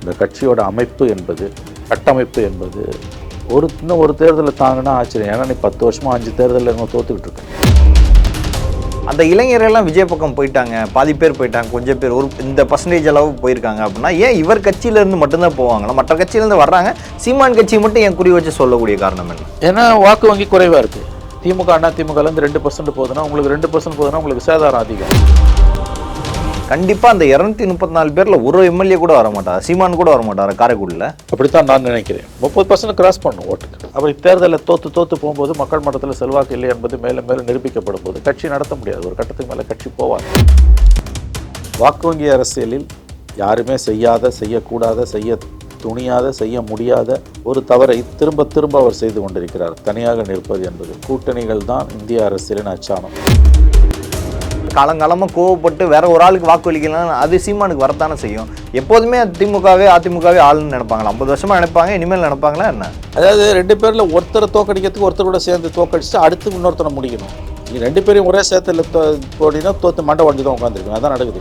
இந்த கட்சியோட அமைப்பு என்பது, கட்டமைப்பு என்பது இன்னும் ஒரு தேர்தலில் தாங்கன்னா ஆச்சரியம். ஏன்னா நீ 10 வருஷமா 5 தேர்தலில் இன்னும் தோத்துக்கிட்டு இருக்கேன். அந்த இளைஞர்கள்லாம் விஜய் பக்கம் போயிட்டாங்க, பாதி பேர் போயிட்டாங்க, கொஞ்சம் பேர் இந்த பர்சன்டேஜ் அளவு போயிருக்காங்க அப்படின்னா ஏன் இவர் கட்சியிலேருந்து மட்டும்தான் போவாங்களா? மற்ற கட்சியிலேருந்து வர்றாங்க, சீமான் கட்சி மட்டும் ஏன் குறி வச்சு சொல்லக்கூடிய காரணம் என்ன? ஏன்னா வாக்கு வங்கி குறைவாக இருக்குது. திமுக அண்ணா திமுகலேருந்து 2% போகுதுன்னா உங்களுக்கு 2% போகுதுன்னா உங்களுக்கு சேதாரம் அதிகம். கண்டிப்பாக அந்த 234 பேரில் ஒரு எம்எல்ஏ கூட வர மாட்டார், சீமான் கூட வர மாட்டார் காரைக்குடியில். அப்படித்தான் நான் நினைக்கிறேன். 30% கிராஸ் பண்ணும் ஓட்டுக்கு. அப்படி தேர்தலில் தோற்று போகும்போது மக்கள் மட்டத்தில் செல்வாக்கு இல்லை என்பது மேலும் மேலும் நிரூபிக்கப்படும் போது கட்சி நடத்த முடியாது. ஒரு கட்டத்துக்கு மேலே கட்சி போவார். வாக்கு வங்கி அரசியலில் யாருமே செய்யக்கூடாத, செய்ய துணியாத, செய்ய முடியாத ஒரு தவறை திரும்ப திரும்ப அவர் செய்து கொண்டிருக்கிறார். தனியாக நிற்பது என்பது கூட்டணிகள் தான் இந்திய அரசியலின் அச்சாணம். காலங்காலமாக கோவப்பட்டு வேற ஒரு ஆளுக்கு வாக்குறுதிக்கலாம், அது சீமானுக்கு வரத்தானே செய்யும். எப்போதுமே அதிமுகவே ஆளுன்னு நினைப்பாங்களா? 50 வருஷமா நினைப்பாங்க, இனிமேல் நினைப்பாங்களா என்ன? அதாவது 2 பேரில் ஒருத்தரை தோக்கடிக்கிறதுக்கு ஒருத்தர் கூட சேர்ந்து தோக்கடிச்சுட்டு அடுத்து இன்னொருத்தனை முடிக்கணும். நீ 2 பேரையும் ஒரே சேர்த்துல போட்டினா தோற்று மண்டை உடஞ்சி தான் உட்காந்துருக்கணும். அதான் நடக்குது.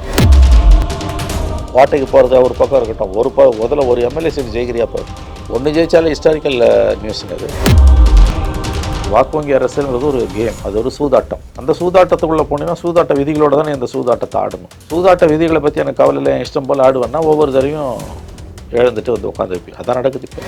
வாட்டைக்கு போகிறது ஒரு பக்கம் இருக்கட்டும், முதல்ல ஒரு எம்எல்ஏ சீட் ஜெயிக்கிறியா போகுது. ஒன்று ஜெயிச்சாலே ஹிஸ்டாரிக்கல் நியூஸுங்க அது. வாக்கு வங்கி அரசியல்ங்கிறது ஒரு கேம், அது ஒரு சூதாட்டம். அந்த சூதாட்டத்துக்குள்ளே போனீங்கன்னா சூதாட்ட விதிகளோடு தானே இந்த சூதாட்டத்தை ஆடணும். சூதாட்ட விதிகளை பற்றி எனக்கு கவலையில் என் இஷ்டம் போல் ஆடுவேன்னா ஒவ்வொரு தரையும் எழுந்துட்டு வந்து உட்காந்துருப்பேன். அதான் நடக்குது இப்போ.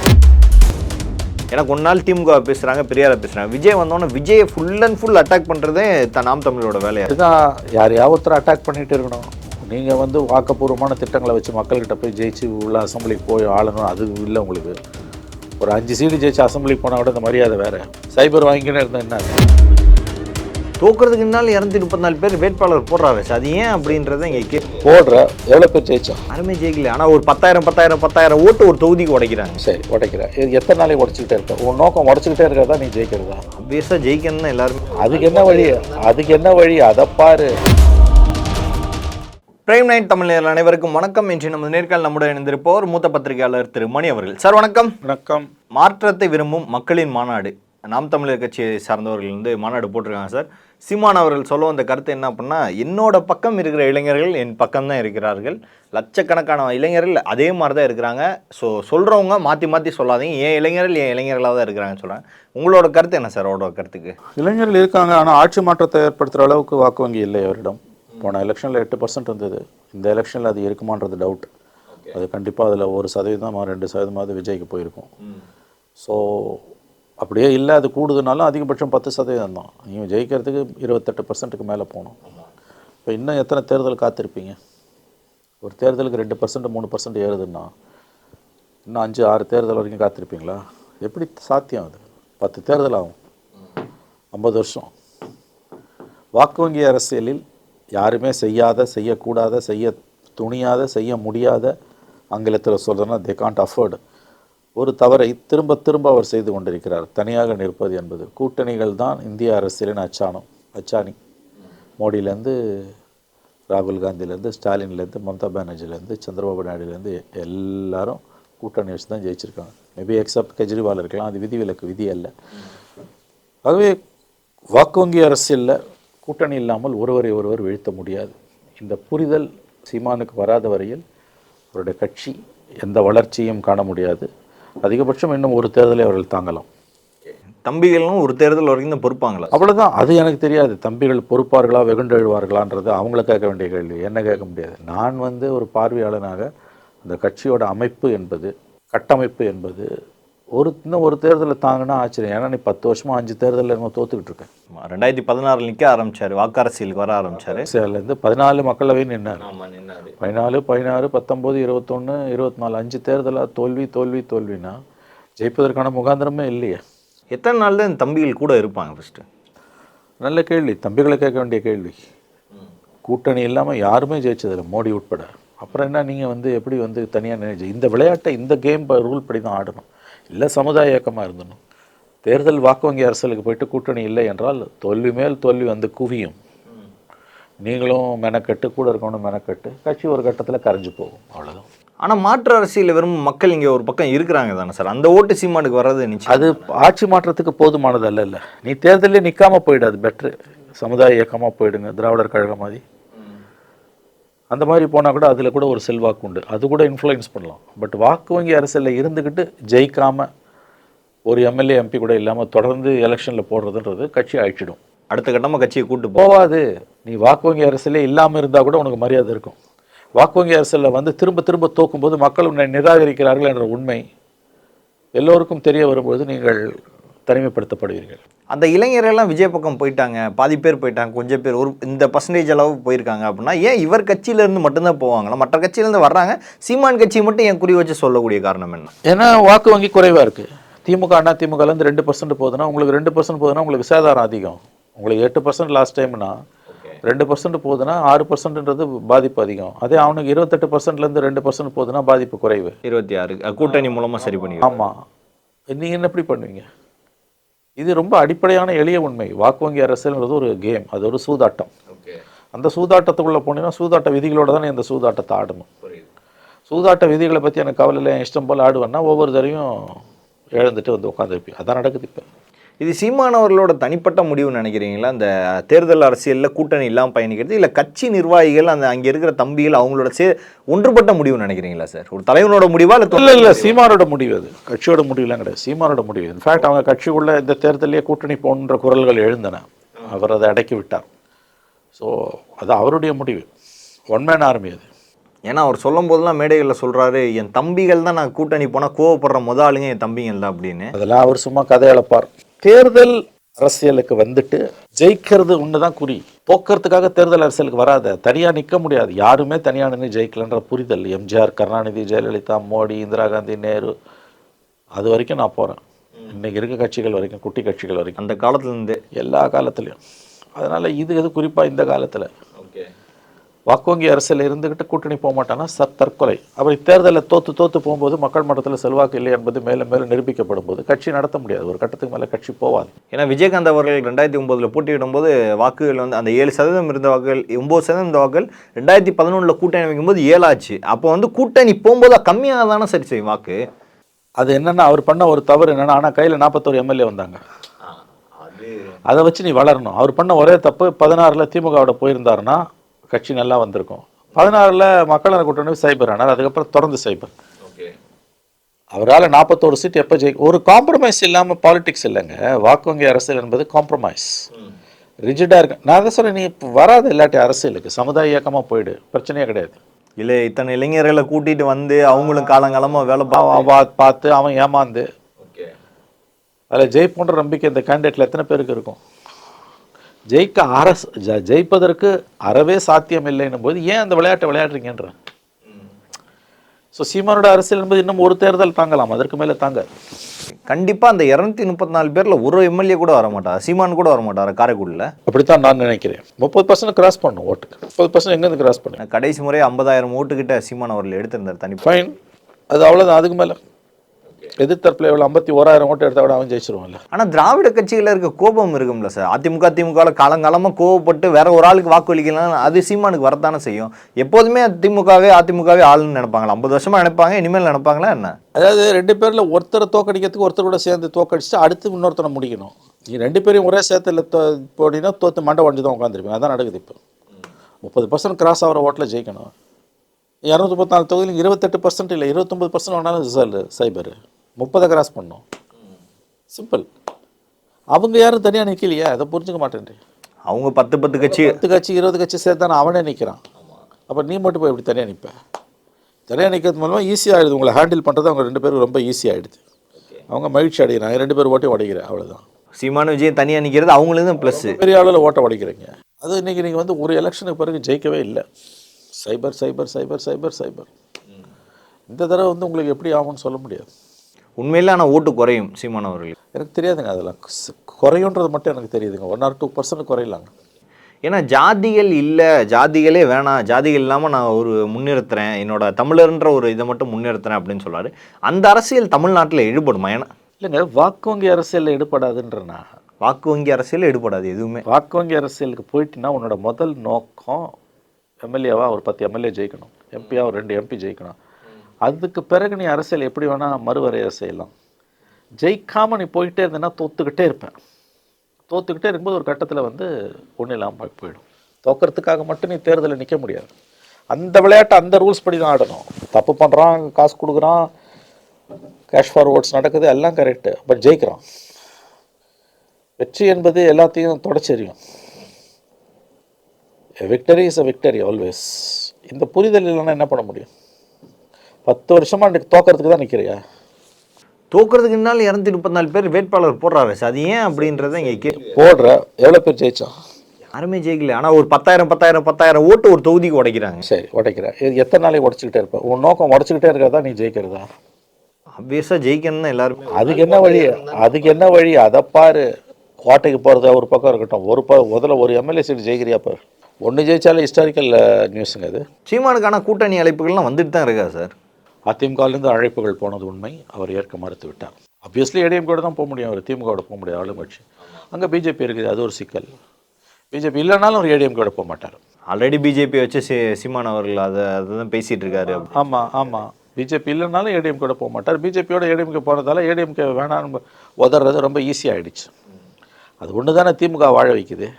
எனக்கு ஒரு நாள் திமுக பேசுகிறாங்க, பெரியாரை பேசுகிறாங்க. விஜய் வந்தோன்னே விஜயை ஃபுல் அண்ட் ஃபுல் அட்டாக் பண்ணுறதே நாம் தமிழோட வேலையாக. இதுதான் யாரையாவது ஒருத்தர் அட்டாக் பண்ணிகிட்டு இருக்கணும். நீங்கள் வந்து வாக்கப்பூர்வமான திட்டங்களை வச்சு மக்கள்கிட்ட போய் ஜெயிச்சு உள்ள அசம்பிளிக்கு போய் ஆளணும், அது இல்லை உங்களுக்கு. ஒரு 5 சீட்டு ஜெயிச்சு அசம்பிளிக்கு போனால் கூட இந்த மரியாதை வேறு. சைபர் வாங்கிக்கினே இருந்தால் என்ன தோக்குறதுக்கு முன்னால் 234 பேர் வேட்பாளர் போடுறாரு. அது ஏன் அப்படின்றத இங்கே போடுற எவ்வளோ பேர் ஜெயிச்சோம்? யாருமே ஜெயிக்கல. ஆனால் ஒரு 10,000 ஓட்டு ஒரு தொகுதிக்கு உடைக்கிறாங்க. சரி, உடைக்கிறேன். இது எத்தனை நாளைக்கு உடச்சிக்கிட்டே இருக்க? உன் நோக்கம் உடச்சிக்கிட்டே இருக்கிறதா நீ ஜெயிக்கிறதா? அப்வியஸாக ஜெயிக்கணும்னு எல்லாருமே. அதுக்கு என்ன வழி அதை பாரு. பிரைம் நைட் தமிழ் அனைவருக்கும் வணக்கம். இன்று நமது நேர்காணல் நம்முடன் இணைந்திருப்போர் மூத்த பத்திரிகையாளர் திரு மணி அவர்கள். சார் வணக்கம். வணக்கம். மாற்றத்தை விரும்பும் மக்களின் மாநாடு, நாம் தமிழர் கட்சியை சார்ந்தவர்கள் மாநாடு போட்டிருக்காங்க சார். சீமான் அவர்கள் சொல்ல வந்த கருத்து என்ன அப்படின்னா, என்னோட பக்கம் இருக்கிற இளைஞர்கள் என் பக்கம் தான் இருக்கிறார்கள், லட்சக்கணக்கான இளைஞர்கள் அதே மாதிரி தான் இருக்கிறாங்க. சொல்கிறவங்க மாற்றி சொல்லாதீங்க, என் இளைஞர்களாக தான் இருக்கிறாங்கன்னு சொல்கிறாங்க. உங்களோட கருத்து என்ன சார்? அவரோட கருத்துக்கு இளைஞர்கள் இருக்காங்க, ஆனால் ஆட்சி மாற்றத்தை ஏற்படுத்துகிற அளவுக்கு வாக்கு வங்கி இல்லை அவரிடம். போன எலெக்ஷனில் 8% இருந்தது. இந்த எலெக்ஷனில் அது இருக்குமான்றது டவுட். அது கண்டிப்பாக அதில் 1% 2% விஜய்க்கு போயிருக்கும். ஸோ அப்படியே இல்லை, அது கூடுதுனாலும் அதிகபட்சம் 10% தான். நீங்கள் ஜெயிக்கிறதுக்கு 28%க்கு மேலே போகணும். இப்போ இன்னும் எத்தனை தேர்தல் காத்திருப்பீங்க? ஒரு தேர்தலுக்கு 2% 3% ஏறுதுன்னா இன்னும் 5-6 தேர்தல் வரைக்கும் காத்திருப்பீங்களா? எப்படி சாத்தியம்? அது 10 தேர்தல் ஆகும், 50 வருஷம். வாக்கு வங்கி அரசியலில் யாருமே செய்யக்கூடாத, செய்ய துணியாத, செய்ய முடியாத, ஆங்கிலத்தில் சொல்கிறேன்னா தே காண்ட் அஃபோர்டு ஒரு தவறை திரும்ப திரும்ப அவர் செய்து கொண்டிருக்கிறார். தனியாக நிற்பது என்பது கூட்டணிகள் தான் இந்திய அரசியலின் அச்சாணி. மோடியிலேருந்து ராகுல் காந்திலேருந்து ஸ்டாலின்லேருந்து மம்தா பானர்ஜிலேருந்து சந்திரபாபு நாயுடுலேருந்து எல்லாரும் கூட்டணி வச்சு தான் ஜெயிச்சிருக்காங்க. மேபி எக்ஸப்ட் கெஜ்ரிவால் இருக்கலாம், அது விதி அல்ல. ஆகவே வாக்கு வங்கி அரசியலில் கூட்டணி இல்லாமல் ஒருவர் வீழ்த்த முடியாது. இந்த புரிதல் சீமானுக்கு வராத வரையில் அவருடைய கட்சி எந்த வளர்ச்சியும் காண முடியாது. அதிகபட்சம் இன்னும் ஒரு தேர்தலை அவர்கள் தாங்கலாம். தம்பிகளும் ஒரு தேர்தல் வரைக்கும் தான் பொறுப்பாங்களா? அவ்வளோதான். அது எனக்கு தெரியாது. தம்பிகள் பொறுப்பார்களா, வெகுண்டெழுவார்களான்றது அவங்கள கேட்க வேண்டிய கேள்வி, என்ன கேட்க முடியாது. நான் ஒரு பார்வையாளனாக அந்த கட்சியோட அமைப்பு என்பது, கட்டமைப்பு என்பது இன்னும் ஒரு தேர்தலில் தாங்கன்னா ஆச்சரியம். ஏன்னா நீ 10 வருஷமா 5 தேர்தலில் இன்னும் தோத்துக்கிட்டு இருக்கேன். 2016 நிற்க ஆரம்பிச்சார், வாக்கு அரசியலுக்கு வர ஆரம்பிச்சார். சேர்லேருந்து 14 மக்களவை நின்னார். 14, 16, 19, 21, 24 5 தேர்தலாக தோல்வினா ஜெயிப்பதற்கான முகாந்திரமே இல்லையே. எத்தனை நாள் தான் தம்பிகள் கூட இருப்பாங்க? ஃபஸ்ட்டு நல்ல கேள்வி, தம்பிகளை கேட்க வேண்டிய கேள்வி. கூட்டணி இல்லாமல் யாருமே ஜெயிச்சதில்லை, மோடி உட்பட. அப்புறம் என்ன நீங்கள் எப்படி தனியாக நினைச்சு இந்த விளையாட்டை, இந்த கேம் ரூல் படி தான் ஆடணும், இல்லை சமுதாய இயக்கமாக இருந்தணும். தேர்தல் வாக்கு வங்கி அரசியலுக்கு போயிட்டு கூட்டணி இல்லை என்றால் தோல்வி மேல் தோல்வி குவியும். நீங்களும் மெனக்கட்டு, கூட இருக்கணும் மெனக்கட்டு, கட்சி ஒரு கட்டத்தில் கரைஞ்சு போகும், அவ்வளோதான். ஆனால் மாற்று அரசியலில் வெறும் மக்கள் இங்கே ஒரு பக்கம் இருக்கிறாங்க தானே சார், அந்த ஓட்டு சீமானுக்கு வர்றது நிச்சயம். அது ஆட்சி மாற்றத்துக்கு போதுமானது அல்ல. நீ தேர்தலே நிற்காமல் போயிடாது, பெட்ரு. சமுதாய இயக்கமாக போயிடுங்க, திராவிடர் கழகம் மாதிரி. அந்த மாதிரி போனால் கூட அதில் கூட ஒரு செல்வாக்கு உண்டு, அது கூட இன்ஃப்ளூயன்ஸ் பண்ணலாம். பட் வாக்கு வங்கி அரசியலில் இருந்துக்கிட்டு ஜெயிக்காமல் ஒரு எம்எல்ஏ எம்பி கூட இல்லாமல் தொடர்ந்து எலெக்ஷனில் போடுறதுன்றது கட்சி அழிச்சிடும். அடுத்த கட்டமாக கட்சியை கூட்டு போவாது. நீ வாக்கு வங்கி அரசியலே இல்லாமல் இருந்தால் கூட உனக்கு மரியாதை இருக்கும். வாக்கு வங்கி அரசியலில் வந்து திரும்ப திரும்ப தோக்கும்போது மக்கள் உன்னை நிராகரிக்கிறார்கள் என்ற உண்மை எல்லோருக்கும் தெரிய வரும்போது நீங்கள் தனிமைப்படுத்தப்படுவீர்கள். அந்த இளைஞர்கள்லாம் விஜய் பக்கம் போயிட்டாங்க, பாதி பேர் போயிட்டாங்க, கொஞ்சம் பேர் ஒரு இந்த பர்சன்டேஜ் அளவு போயிருக்காங்க அப்படின்னா ஏன் இவர் கட்சியிலேருந்து மட்டும்தான் போவாங்களா? மற்ற கட்சியிலேருந்து வர்றாங்க, சீமான் கட்சி மட்டும் ஏன் குறி வச்சு சொல்லக்கூடிய காரணம் என்ன? ஏன்னா வாக்கு வங்கி குறைவாக இருக்குது. திமுக அண்ணா திமுகலேருந்து 2% போகுதுன்னா உங்களுக்கு 2% போகுதுன்னா உங்களுக்கு சேதாரம் அதிகம். உங்களுக்கு 8% லாஸ்ட் டைம்னா 2% போகுதுன்னா 6%ன்றது பாதிப்பு அதிகம். அதே அவனுக்கு 28%லேருந்து 2% போகுதுன்னா பாதிப்பு குறைவு. 26 கூட்டணி மூலமாக சரி பண்ணி. ஆமாம், நீங்கள் என்ன எப்படி பண்ணுவீங்க? இது ரொம்ப அடிப்படையான எளிய உண்மை. வாக்கு வங்கி அரசியல்ன்றது ஒரு கேம், அது ஒரு சூதாட்டம். அந்த சூதாட்டத்துக்குள்ளே போனீங்கன்னா சூதாட்ட விதிகளோட தான் இந்த சூதாட்டத்தை ஆடணும். சூதாட்ட விதிகளை பற்றி எனக்கு கவலை இல்லை, இஷ்டம் போல் ஆடுவேன்னா ஒவ்வொரு தரையும் இழந்துட்டு வந்து உட்காந்துருப்பேன். அதான் நடக்குது இப்போ. இது சீமானவர்களோட தனிப்பட்ட முடிவுன்னு நினைக்கிறீங்களா? அந்த தேர்தல் அரசியலில் கூட்டணி இல்லாமல் பயணிக்கிறது, இல்லை கட்சி நிர்வாகிகள் அந்த அங்கே இருக்கிற தம்பிகள் அவங்களோட ஒன்றுபட்ட முடிவுன்னு நினைக்கிறீங்களா சார்? ஒரு தலைவனோட முடிவா இல்லை சீமானோட முடிவு, அது கட்சியோட முடிவுலாம் கிடையாது, சீமானோட முடிவு. இன்ஃபேக்ட் அவங்க கட்சிக்குள்ள இந்த தேர்தலே கூட்டணி போன்ற குரல்கள் எழுந்தன, அவர் அதை அடக்கி விட்டார். ஸோ அது அவருடைய முடிவு, ஒன் மேன் ஆர்மி அது. ஏன்னா அவர் சொல்லும் போதெல்லாம் மேடைகளில் சொல்கிறாரு, என் தம்பிகள் தான் நான் கூட்டணி போனால் கோவப்படுற ஆளுங்க என் தம்பிகள் தான் அப்படின்னு. அதெல்லாம் அவர் சும்மா கதை இழப்பார். தேர்தல் அரசியலுக்கு வந்துட்டு ஜெயிக்கிறது ஒன்று தான் குறி. போக்குறதுக்காக தேர்தல் அரசியலுக்கு வராத, தனியாக நிற்க முடியாது. யாருமே தனியாக நின்று ஜெயிக்கலன்ற புரிதல் எம்ஜிஆர், கருணாநிதி, ஜெயலலிதா, மோடி, இந்திரா காந்தி, நேரு, அது வரைக்கும் நான் போகிறேன். இன்றைக்கி இருக்க கட்சிகள் வரைக்கும், குட்டி கட்சிகள் வரைக்கும், அந்த காலத்துலேருந்து எல்லா காலத்துலேயும். அதனால் இது குறிப்பாக இந்த காலத்தில் வாக்கு வங்கி அரசியல் இருந்துக்கிட்டு கூட்டணி போக மாட்டான்னா தற்கொலை. அப்படி தேர்தலில் தோற்று போகும்போது மக்கள் மட்டத்தில் செல்வாக்கு இல்லை என்பது மேலும் மேலும் நிரூபிக்கப்படும் போது கட்சி நடத்த முடியாது. ஒரு கட்டத்துக்கு மேலே கட்சி போவாது. ஏன்னா விஜயகாந்த் அவர்கள் 2009 போட்டியிடும் போது வாக்குகள் வந்து அந்த 7% இருந்த வாக்குகள் 9% இருந்த வாக்குகள் 2011 கூட்டணி வைக்கும்போது 7 ஆச்சு. அப்போ வந்து கூட்டணி போகும்போது கம்மியாக தானே சரி செய்யும் வாக்கு. அது என்னென்னா அவர் பண்ண ஒரு தவறு என்னென்னா, ஆனால் கையில் 41 எம்எல்ஏ வந்தாங்க, அதை வச்சு நீ வளரணும். அவர் பண்ண ஒரே தப்பு, 16 திமுகவோட போயிருந்தாருன்னா கட்சி நல்லா வந்திருக்கும். 16 மக்கள் நல கூட்டணி சைபர் ஆனார், அதுக்கப்புறம் தொடர்ந்து சைபர். அவரால் 41 சீட் எப்போ ஒரு காம்ப்ரமைஸ் இல்லாமல் பாலிடிக்ஸ் இல்லைங்க. வாக்கு வங்கி அரசியல் என்பது காம்ப்ரமைஸ், ரிஜிடாக இருக்கு. நான் தான் சொல்கிறேன், நீ இப்போ வராது இல்லாட்டி அரசியலுக்கு, சமுதாய இயக்கமாக போயிடு, பிரச்சனையே கிடையாது. இல்லை இத்தனை இளைஞர்களை கூட்டிகிட்டு வந்து அவங்களும் காலங்காலமாக வேலை பார்த்து அவன் ஏமாந்து அதில் ஜெயிப்போன்ற நம்பிக்கை இந்த கேண்டிடேட்டில் எத்தனை பேருக்கு இருக்கும்? ஜெயிப்பதற்கு அறவே சாத்தியம் இல்லைன்னும் போது ஏன் அந்த விளையாட்டை விளையாடுறீங்கன்ற. ஸோ சீமானோட அரசியல் என்பது இன்னும் ஒரு தேர்தல் தாங்கலாம், அதற்கு மேலே தாங்க. கண்டிப்பாக அந்த 234 பேரில் ஒரு எம்எல்ஏ கூட வர மாட்டார், சீமான் கூட வர மாட்டார் காரைக்குடியில். அப்படித்தான் நான் நினைக்கிறேன். 30% கிராஸ் பண்ணும் ஓட்டுக்கு. 30% எங்கேருந்து கிராஸ் பண்ணு? கடைசி முறை 50,000 ஓட்டுக்கிட்ட சீமான் அவர்கள் எடுத்திருந்தார் தனி. ஃபைன், அது அவ்வளோதான். அதுக்கு மேலே எதிர்த்தரப்பில் எவ்வளோ 51,000 ஓட்டு எடுத்தால் கூட அவன் ஜெயிச்சிருவான்ல. ஆனால் திராவிட கட்சிகளில் இருக்க கோபம் இருக்கும்ல சார். அதிமுக திமுகவில் காலங்காலமாக கோவப்பட்டு வேற ஒரு ஆளுக்கு வாக்குறுதிக்கலாம், அது சீமானுக்கு வரத்தானே செய்யும். எப்போதுமே அதிமுகவே ஆளுன்னு நினைப்பாங்களா? 50 வருஷமாக நினைப்பாங்க, இனிமேல் நினைப்பாங்களா என்ன? அதாவது 2 பேரில் ஒருத்தரை தோக்கடிக்கிறதுக்கு ஒருத்தர் கூட சேர்ந்து தோக்கடிச்சுட்டு அடுத்து இன்னொருத்தரை முடிக்கணும். நீ 2 பேரையும் ஒரே சேர்த்துல போனீங்கன்னா தோற்று மண்டை வண்டி தான் உட்காந்துருப்பீங்க. அதான் நடக்குது. இப்போ 30% கிராஸ் ஆகிற ஓட்டில் ஜெயிக்கணும். 234 தொகுதியில் 28% இல்லை 29% வேணாலும் சைபர் 30 கிராஸ் பண்ணோம். சிம்பிள். அவங்க யாரும் தனியாக நிற்கலையே, அதை புரிஞ்சுக்க மாட்டேன். அவங்க 10 கட்சி 20 கட்சி சேர்த்தானே அவனே நிற்கிறான். அப்போ நீ மட்டும் போய் எப்படி தனியாக நிற்ப? தனியாக நிற்கிறது மூலமாக ஈஸியாகிடுது, உங்களை ஹேண்டில் பண்ணுறது அவங்க 2 பேரும் ரொம்ப ஈஸியாகிடுது. அவங்க மகிழ்ச்சி அடைகிறாங்க, 2 பேர் ஓட்டையும் உடைக்கிறேன், அவ்வளோதான். சீமான் விஜய் தனியாக நிற்கிறது அவங்களுக்கு ப்ளஸ். பெரிய அளவில் ஓட்டை உடைக்கிறீங்க. அது இன்றைக்கி நீங்கள் வந்து ஒரு எலெக்ஷனுக்கு பிறகு ஜெயிக்கவே இல்லை. சைபர் சைபர் சைபர் சைபர் சைபர். இந்த தடவை வந்து உங்களுக்கு எப்படி ஆகும்னு சொல்ல முடியாது. உண்மையில் ஆனால் ஓட்டு குறையும் சீமான் அவர்களுக்கு. எனக்கு தெரியாதுங்க, அதெல்லாம் குறையுன்றது மட்டும் எனக்கு தெரியுதுங்க. 1 or 2% குறையலாங்க. ஏன்னா ஜாதிகள் இல்லை, ஜாதிகளே வேணாம், ஜாதிகள் இல்லாமல் நான் ஒரு முன்னிறுத்துறேன், என்னோட தமிழர்ன்ற ஒரு இதை மட்டும் முன்னிறுத்துறேன் அப்படின்னு சொல்கிறாரு. அந்த அரசியல் தமிழ்நாட்டில் ஈடுபடுமா? ஏன்னா இல்லைங்க, வாக்கு வங்கி அரசியலில் ஈடுபடாதுன்றனா? வாக்கு வங்கி அரசியல் ஈடுபடாது எதுவுமே. வாக்கு வங்கி அரசியலுக்கு போயிட்டுனா உன்னோட முதல் நோக்கம் எம்எல்ஏவா ஒரு 10 எம்எல்ஏ ஜெயிக்கணும், எம்பியா ஒரு 2 எம்பி ஜெயிக்கணும். அதுக்கு பிறகு நீ அரசியல் எப்படி வேணால் மறுவரையை செய்யலாம். ஜெயிக்காமல் நீ போயிட்டே இருந்தேன்னா தோத்துக்கிட்டே இருப்பேன். தோத்துக்கிட்டே இருக்கும்போது ஒரு கட்டத்தில் வந்து ஒன்றும் இல்லாமல் போயிடும். தோக்கிறதுக்காக மட்டும் நீ தேர்தலில் நிற்க முடியாது. அந்த விளையாட்டு அந்த ரூல்ஸ் படி தான் ஆடணும். தப்பு பண்ணுறான், காசு கொடுக்குறான், கேஷ் ஃபார்வர்ட்ஸ் நடக்குது, எல்லாம் கரெக்டு. பட் ஜெயிக்கிறான். வெற்றி என்பது எல்லாத்தையும் தொடச்செறியும். Victory is a victory always. இந்த புரிதல் இல்லைன்னா என்ன பண்ண முடியும்? 10 வருஷமாக எனக்கு தோக்கிறதுக்கு தான் நிற்கிறியா? தோக்கிறதுக்கு முன்னால் 234 பேர் வேட்பாளர் போடுறாரு சார். அது ஏன் அப்படின்றத இங்கே போடுற எவ்வளோ பேர் ஜெயிச்சான்? யாருமே ஜெயிக்கல. ஆனால் ஒரு 10,000 ஓட்டு ஒரு தொகுதிக்கு உடைக்கிறாங்க. சரி, உடைக்கிறேன். எத்தனை நாளைக்கு உடச்சிக்கிட்டே இருப்பேன்? உன் நோக்கம் உடச்சிக்கிட்டே இருக்கிறதா நீ ஜெயிக்கிறதா? ஆப்வியஸாக ஜெயிக்கணும்னு எல்லாருமே. அதுக்கு என்ன வழி? அதை பாரு. கோட்டைக்கு போகிறது ஒரு பக்கம் இருக்கட்டும், முதல்ல ஒரு எம்எல்ஏ சீட் ஜெயிக்கிறியா பாரு. ஒன்று ஜெயிச்சாலே ஹிஸ்டாரிக்கல் நியூஸுங்க அது. சீமானுக்கான கூட்டணி அழைப்புகள்லாம் வந்துட்டு தான் இருக்கா சார்? அதிமுகலேருந்து அழைப்புகள் போனது உண்மை. அவர் ஏற்க மறுத்து விட்டார். ஆப்வியஸ்லி ஏடிஎம்கோட தான் போக முடியும், அவர் திமுகவோட போக முடியாது, ஆளுங்கட்சி. அங்கே பிஜேபி இருக்குது, அது ஒரு சிக்கல். பிஜேபி இல்லைனாலும் அவர் ஏடிஎம்கோட போக மாட்டார். ஆல்ரெடி பிஜேபி வச்சு சீமான் அவர்கள் அதுதான் பேசிகிட்டு இருக்காரு. ஆமாம். பிஜேபி இல்லைனாலும் ஏடிஎம்கோட போக மாட்டார். பிஜேபியோட ஏடிஎம்கே போகிறதால ஏடிஎம்கே வேணான்னு உதறது ரொம்ப ஈஸியாகிடுச்சு. அது ஒன்று தானே திமுக வாழ வைக்குது.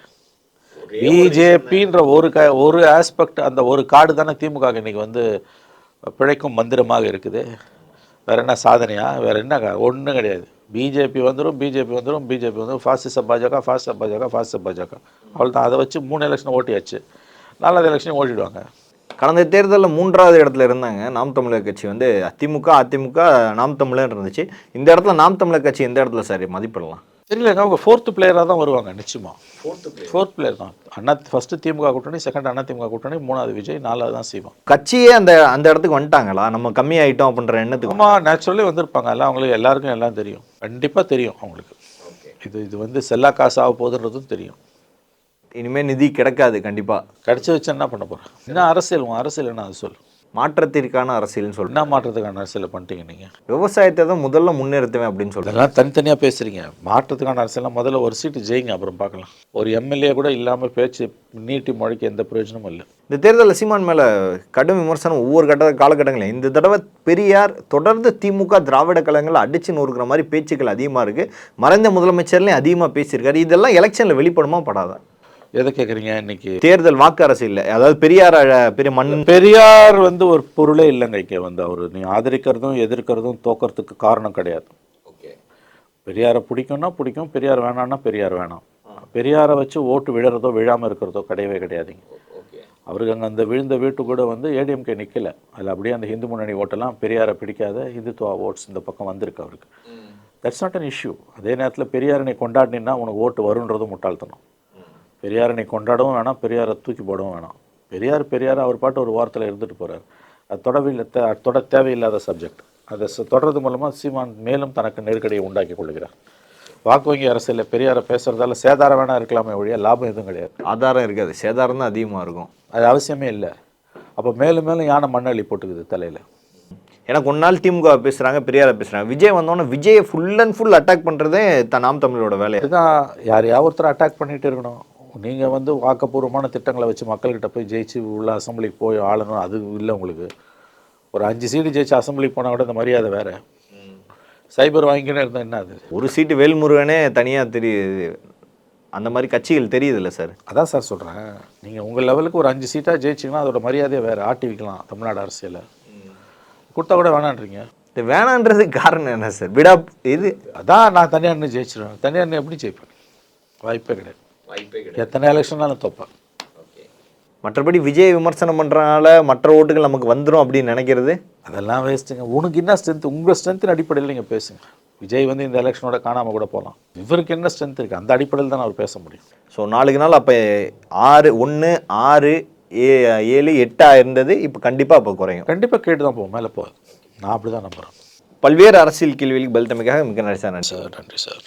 பிஜேபின்ற ஒரு ஆஸ்பெக்ட், அந்த ஒரு கார்டு தானே திமுக இன்னைக்கு வந்து பிழைக்கும் மந்திரமாக இருக்குது. வேறு என்ன சாதனையா? வேறு என்ன? ஒன்றும் கிடையாது. பிஜேபி வந்துடும். ஃபாசிச பாஜக அவள் தான். அதை வச்சு 3 எலெக்ஷன் ஓட்டியாச்சு. 4வது எலெக்ஷன் ஓட்டிடுவாங்க. கடந்த தேர்தலில் 3வது இடத்துல இருந்தாங்க நாம் தமிழர் கட்சி. வந்து அதிமுக நாம் தமிழர் இருந்துச்சு. இந்த இடத்துல நாம் தமிழர் கட்சி எந்த இடத்துல சார் மதிப்பிடலாம்? தெரியல. அவங்க 4th பிளேயராக தான் வருவாங்க நிச்சயமாக. 4th பிளேயர் தான். ஃபஸ்ட்டு திமுக கூட்டணி, செகண்ட் அதிமுக கூட்டணி, 3வது விஜய், 4வது தான் சீமான். கட்சியே அந்த இடத்துக்கு வந்துட்டாங்களா? நம்ம கம்மியாயிட்டோம் அப்படின்ற எண்ணத்துக்கு? ஆமாம், நேச்சுரலி வந்திருப்பாங்க. எல்லாம் அவங்களுக்கு எல்லாருக்கும் எல்லாம் தெரியும். கண்டிப்பாக தெரியும் அவங்களுக்கு. இது வந்து செல்லா காசு ஆக போகுதுன்றதும் தெரியும். இனிமேல் நிதி கிடைக்காது. கண்டிப்பாக கிடைச்சி வச்சு என்ன பண்ண போகிறேன்? என்ன அரசியல் என்ன அது சொல்லு. மாற்றத்திற்கான அரசியல்னு சொல்லி என்ன மாற்றத்துக்கான அரசியல் பண்ணிட்டீங்க நீங்கள்? விவசாயத்தை தான் முதல்ல முன்னேறுத்துவேன் அப்படின்னு சொல்கிறேன். அதெல்லாம் தனித்தனியாக பேசுகிறீங்க. மாற்றத்துக்கான அரசியல்லாம் முதல்ல ஒரு சீட்டு ஜெயிங்க, அப்புறம் பார்க்கலாம். ஒரு எம்எல்ஏ கூட இல்லாமல் பேச்சு நீட்டி மொழிக்கு எந்த பிரயோஜனமும் இல்லை. இந்த தேர்தலில் சீமான் மேலே கடும் விமர்சனம் ஒவ்வொரு காலகட்டங்களில். இந்த தடவை பெரியார் தொடர்ந்து திமுக திராவிட கழகங்கள் அடிச்சு நொறுக்கிற மாதிரி பேச்சுக்கள் அதிகமாக இருக்குது. மறைந்த முதலமைச்சர்லேயும் அதிகமாக பேசியிருக்காரு. இதெல்லாம் எலெக்ஷனில் வெளிப்படுமா படாதா? எதை கேட்குறீங்க? இன்னைக்கு தேர்தல் வாக்கு அரசியல், அதாவது பெரியார் வந்து ஒரு பொருளே இல்லைங்க. இங்கே வந்து அவர் நீ ஆதரிக்கிறதும் எதிர்க்கிறதும் தோக்கிறதுக்கு காரணம் கிடையாது. பெரியாரை பிடிக்கும்னா பிடிக்கும், பெரியார் வேணான்னா பெரியார் வேணாம். பெரியாரை வச்சு ஓட்டு விழுறதோ விழாமல் இருக்கிறதோ கிடையவே கிடையாதுங்க. அவருக்கு அங்கே அந்த விழுந்த வீட்டு கூட வந்து ஏடிஎம்கே நிற்கலை. அதில் அப்படியே அந்த இந்து முன்னணி ஓட்டெல்லாம் பெரியாரை பிடிக்காத இந்துத்துவா ஓட்ஸ் இந்த பக்கம் வந்திருக்கு அவருக்கு. That's not an issue. அதே நேரத்தில் பெரியாரனை கொண்டாடினா உனக்கு ஓட்டு வருன்றதும் முட்டாள்தனம். பெரியாரனை கொண்டாடவும் வேணாம், பெரியாரை தூக்கி போடவும் வேணாம். பெரியார் அவர் பாட்டு ஒரு வாரத்தில் இருந்துட்டு போகிறார். அது தொட தேவையில்லாத சப்ஜெக்ட். அதை தொடர்றது மூலமாக சீமான் மேலும் தனக்கு நெருக்கடியை உண்டாக்கி கொள்கிறார். வாக்கு வங்கி அரசியலில் பெரியாரை பேசுகிறதால சேதாரம் வேணா இருக்கலாமே ஒழிய லாபம் எதுவும் கிடையாது. ஆதாரம் இருக்காது, சேதாரம் தான் அதிகமாக இருக்கும். அது அவசியமே இல்லை. அப்போ மேலும் யானை மண்ணள்ளி போட்டுக்குது தலையில். எனக்கு ஒரு நாள் திமுக பேசுகிறாங்க, பெரியாரை பேசுகிறாங்க. விஜய் வந்தோன்னே விஜயை ஃபுல் அண்ட் ஃபுல் அட்டாக் பண்ணுறதே நாம் தமிழோட வேலை. இதுதான். யாரையாவது ஒருத்தர் அட்டாக் பண்ணிகிட்டு இருக்கணும். நீங்கள் வந்து வாக்கப்பூர்வமான திட்டங்களை வச்சு மக்கள்கிட்ட போய் ஜெயிச்சு உள்ள அசம்பிளிக்கு போய் ஆளணும், அது இல்லை உங்களுக்கு. ஒரு 5 சீட்டு ஜெயிச்சு அசம்பிளிக்கு போனால் கூட இந்த மரியாதை வேறு. சைபர் வாங்கிக்கினே இருந்தால் என்ன? அது ஒரு சீட்டு வேல்முருகனே தனியாக தெரியுது. அந்த மாதிரி கட்சிகள் தெரியுது இல்லை சார்? அதான் சார் சொல்கிறேன். நீங்கள் உங்கள் லெவலுக்கு ஒரு 5 சீட்டாக ஜெயிச்சிங்கன்னா அதோட மரியாதையை வேறு ஆட்டி வைக்கலாம் தமிழ்நாடு அரசியலை. கொடுத்தா கூட வேணான்றீங்க. இது வேணான்றதுக்கு காரணம் என்ன சார்? விடா இது அதான் நான் தனியார் நின்று ஜெயிச்சிடுவேன். தனியார் நின்று எப்படி ஜெயிப்பேன்? வாய்ப்பே கிடையாது. எத்தனை எலெக்ஷன்னாலும் தோப்பேன். மற்றபடி விஜய் விமர்சனம் பண்ணுறதுனால மற்ற ஓட்டுகள் நமக்கு வந்துடும் அப்படின்னு நினைக்கிறது அதெல்லாம் வேஸ்ட்டுங்க. உனக்கு என்ன ஸ்ட்ரென்த்? உங்கள் ஸ்ட்ரென்த்தின் அடிப்படையில் நீங்கள் பேசுங்க. விஜய் வந்து இந்த எலெக்ஷனோட காணாமல் கூட போகலாம். இவருக்கு என்ன ஸ்ட்ரென்த் இருக்குது? அந்த அடிப்படையில் தான் அவர் பேச முடியும். ஸோ 4 நாள் அப்போ 6, 1, 6, 7, 8 இருந்தது. இப்போ கண்டிப்பாக அப்போ குறையும். கண்டிப்பாக கேட்டு தான் போகும், மேலே போகாது. நான் அப்படி தான் நம்புகிறேன். பல்வேறு அரசியல் கேள்விகளுக்கு பதில் தமைக்காக மிக நன்றி சார். நன்றி சார்.